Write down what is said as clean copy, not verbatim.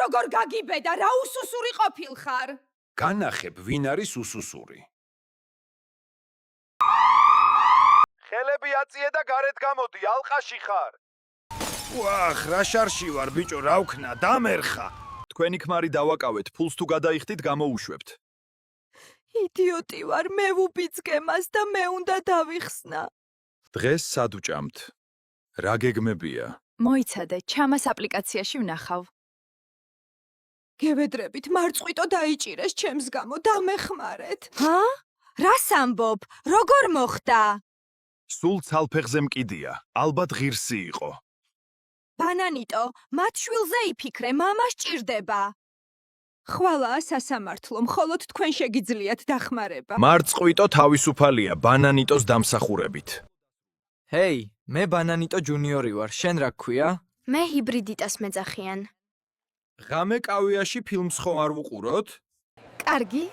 როგორ გაგიბედა, რა უსუსური ყოფილხარ? განახებ, ვინ არის უსუსური. ხელები აწიე და გარეთ გამოდი, ალყაში ხარ. ვახ, რა შარში ვარ, ბიჭო, რა ვქნა, დამერხა. თქვენი ქმარი დავაკავეთ, ფულს თუ გადაიხდით, გამოუშვებთ. იდიოტი ვარ, მე ვუბიძგე მას და მე უნდა დავიხსნა. დღეს სად უჭამთ? რა გეგმებია? მოიცადე, ჩამას აპლიკაციაში ვნახავ. გევედრებით, მარწყვიტო დაიჭირეს ჩემს გამო, დამეხმარეთ. ჰა? რას ამბობ? როგორ მოხდა? სულ ცალფეხზე მკიდია, ალბათ ღირსი იყო. ბანანიტო, მათ შვილზე იფიქრე, მამა სჭირდება. ხვალაა სასამართლო, მხოლოდ თქვენ შეგიძლიათ დახმარება. მარწყვიტო თავისუფალია ბანანიტოს დამსახურებით. ჰეი, მე ბანანიტო ჯუნიორი ვარ, შენ რა გქვია? მე ჰიბრიდიტას მეძახიან. ღამე კავიაში ფილმს ხომ არ ვუყუროთ? კარგი,